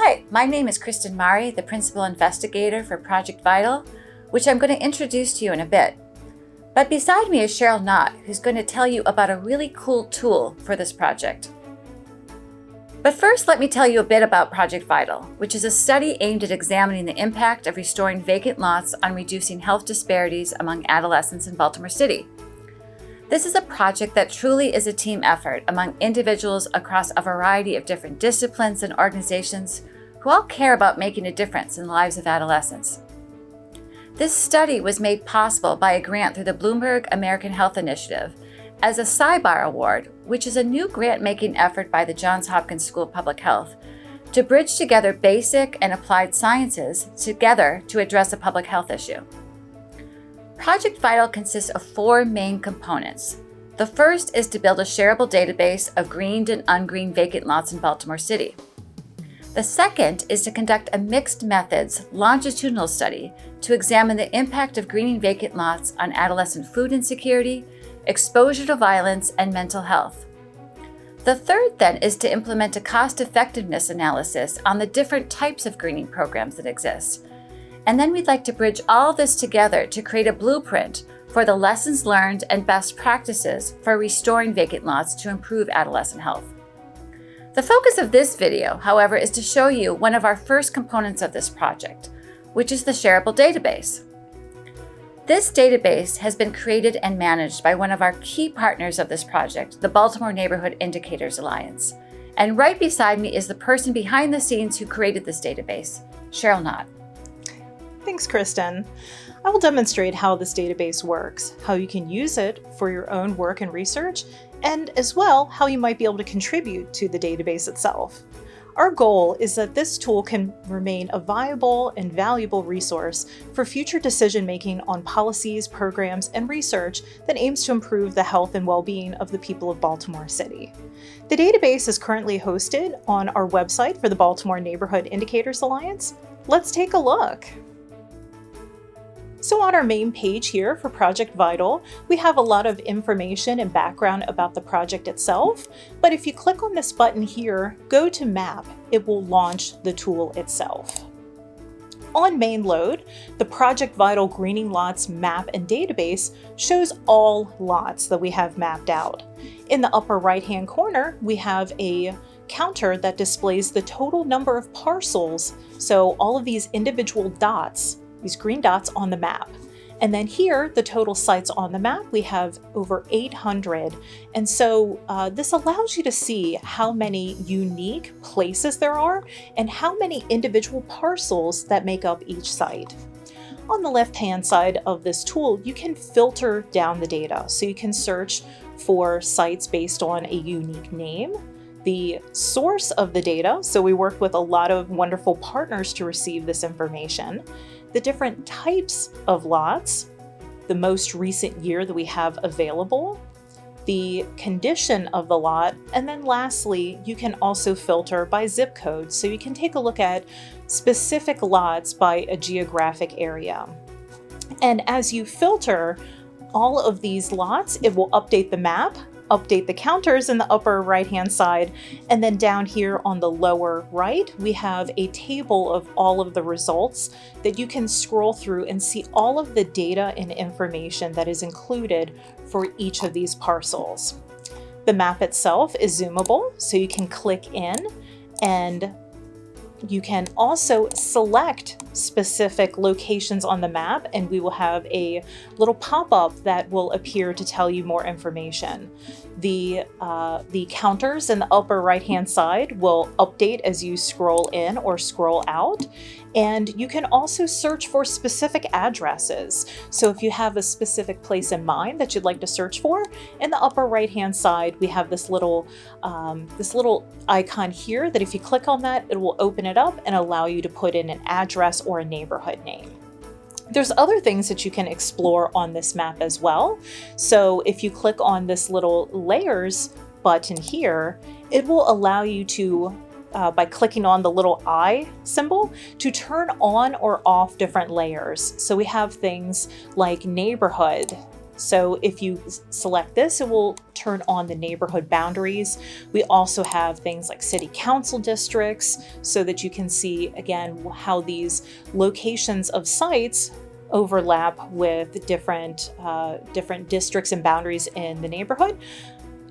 Hi, my name is Kristen Mari, the Principal Investigator for Project Vital, which I'm going to introduce to you in a bit. But beside me is Cheryl Knott, who's going to tell you about a really cool tool for this project. But first, let me tell you a bit about Project Vital, which is a study aimed at examining the impact of restoring vacant lots on reducing health disparities among adolescents in Baltimore City. This is a project that truly is a team effort among individuals across a variety of different disciplines and organizations who all care about making a difference in the lives of adolescents. This study was made possible by a grant through the Bloomberg American Health Initiative as a Sidebar Award, which is a new grant-making effort by the Johns Hopkins School of Public Health to bridge together basic and applied sciences together to address a public health issue. Project Vital consists of 4 main components. The first is to build a shareable database of greened and ungreened vacant lots in Baltimore City. The second is to conduct a mixed methods longitudinal study to examine the impact of greening vacant lots on adolescent food insecurity, exposure to violence, and mental health. The third then is to implement a cost-effectiveness analysis on the different types of greening programs that exist. And then we'd like to bridge all this together to create a blueprint for the lessons learned and best practices for restoring vacant lots to improve adolescent health. The focus of this video, however, is to show you one of our first components of this project, which is the shareable database. This database has been created and managed by one of our key partners of this project, the Baltimore Neighborhood Indicators Alliance. And right beside me is the person behind the scenes who created this database, Cheryl Knott. Thanks, Kristen. I will demonstrate how this database works, how you can use it for your own work and research, and as well, how you might be able to contribute to the database itself. Our goal is that this tool can remain a viable and valuable resource for future decision-making on policies, programs, and research that aims to improve the health and well-being of the people of Baltimore City. The database is currently hosted on our website for the Baltimore Neighborhood Indicators Alliance. Let's take a look. So on our main page here for Project Vital, we have a lot of information and background about the project itself, but if you click on this button here, go to Map, it will launch the tool itself. On main load, the Project Vital Greening Lots map and database shows all lots that we have mapped out. In the upper right-hand corner, we have a counter that displays the total number of parcels, so all of these individual dots, these green dots on the map. And then here, the total sites on the map, we have over 800. And so this allows you to see how many unique places there are and how many individual parcels that make up each site. On the left-hand side of this tool, you can filter down the data. So you can search for sites based on a unique name, the source of the data. So we worked with a lot of wonderful partners to receive this information. The different types of lots, the most recent year that we have available, the condition of the lot, and then lastly, you can also filter by zip code. So you can take a look at specific lots by a geographic area. And as you filter all of these lots, it will update the map, update the counters in the upper right-hand side, and then down here on the lower right, we have a table of all of the results that you can scroll through and see all of the data and information that is included for each of these parcels. The map itself is zoomable, so you can click in and you can also select specific locations on the map, and we will have a little pop-up that will appear to tell you more information. The counters in the upper right-hand side will update as you scroll in or scroll out, and you can also search for specific addresses. So if you have a specific place in mind that you'd like to search for, in the upper right-hand side, we have this little icon here that if you click on that, it will open it up and allow you to put in an address or a neighborhood name. There's other things that you can explore on this map as well. So if you click on this little layers button here, it will allow you to, by clicking on the little eye symbol, to turn on or off different layers. So we have things like neighborhood, So if you select this, it will turn on the neighborhood boundaries. We also have things like city council districts so that you can see, again, how these locations of sites overlap with different districts and boundaries in the neighborhood.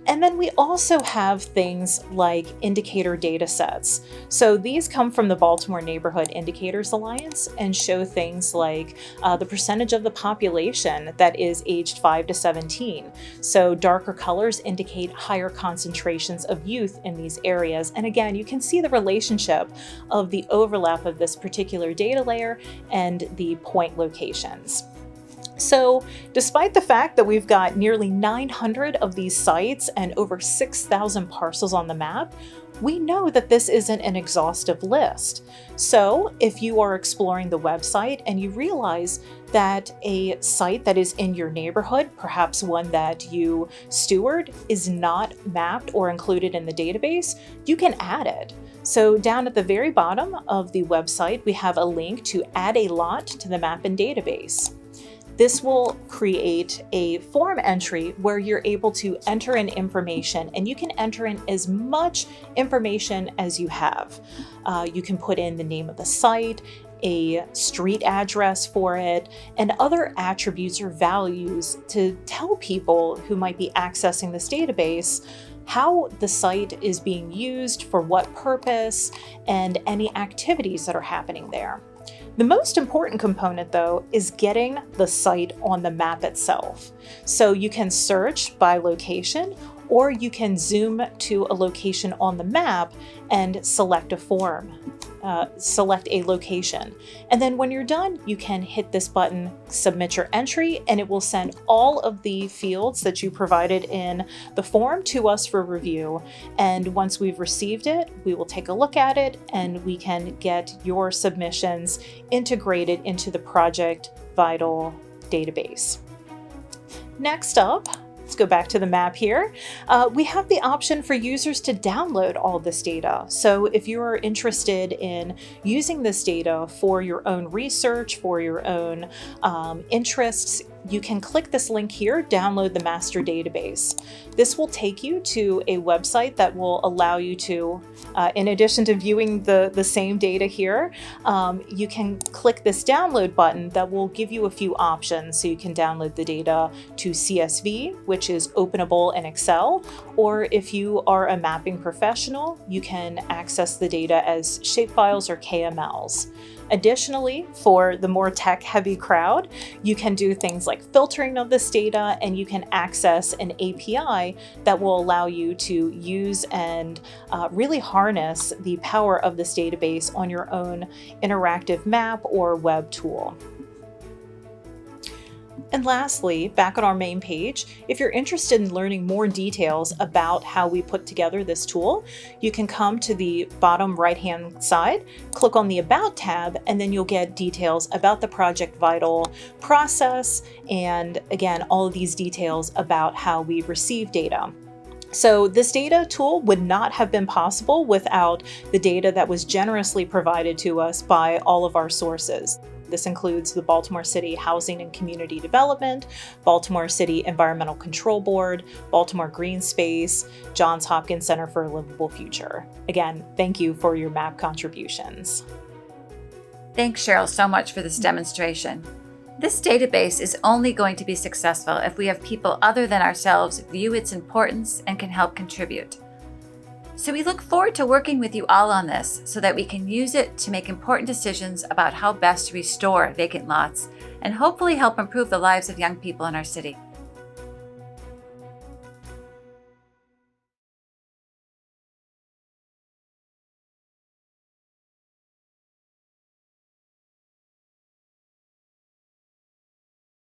And then we also have things like indicator data sets. So these come from the Baltimore Neighborhood Indicators Alliance and show things like the percentage of the population that is aged 5 to 17. So darker colors indicate higher concentrations of youth in these areas. And again, you can see the relationship of the overlap of this particular data layer and the point locations. So despite the fact that we've got nearly 900 of these sites and over 6,000 parcels on the map, we know that this isn't an exhaustive list. So if you are exploring the website and you realize that a site that is in your neighborhood, perhaps one that you steward, is not mapped or included in the database, you can add it. So down at the very bottom of the website, we have a link to add a lot to the map and database. This will create a form entry where you're able to enter in information, and you can enter in as much information as you have. You can put in the name of the site, a street address for it, and other attributes or values to tell people who might be accessing this database how the site is being used, for what purpose, and any activities that are happening there. The most important component, though, is getting the site on the map itself. So you can search by location, or you can zoom to a location on the map and select a location. And then when you're done, you can hit this button, submit your entry, and it will send all of the fields that you provided in the form to us for review. And once we've received it, we will take a look at it and we can get your submissions integrated into the Project Vital database. Next up, let's go back to the map here. We have the option for users to download all this data. So if you are interested in using this data for your own research, for your own interests, you can click this link here, download the master database. This will take you to a website that will allow you to, in addition to viewing the same data here, you can click this download button that will give you a few options. So you can download the data to CSV, which is openable in Excel, or if you are a mapping professional, you can access the data as shapefiles or KMLs. Additionally, for the more tech-heavy crowd, you can do things like filtering of this data, and you can access an API that will allow you to use and really harness the power of this database on your own interactive map or web tool. And lastly, back on our main page, if you're interested in learning more details about how we put together this tool, you can come to the bottom right-hand side, click on the About tab, and then you'll get details about the Project Vital process, and again, all of these details about how we receive data. So this data tool would not have been possible without the data that was generously provided to us by all of our sources. This includes the Baltimore City Housing and Community Development, Baltimore City Environmental Control Board, Baltimore Green Space, Johns Hopkins Center for a Livable Future. Again, thank you for your map contributions. Thanks, Cheryl, so much for this demonstration. This database is only going to be successful if we have people other than ourselves view its importance and can help contribute. So we look forward to working with you all on this so that we can use it to make important decisions about how best to restore vacant lots and hopefully help improve the lives of young people in our city.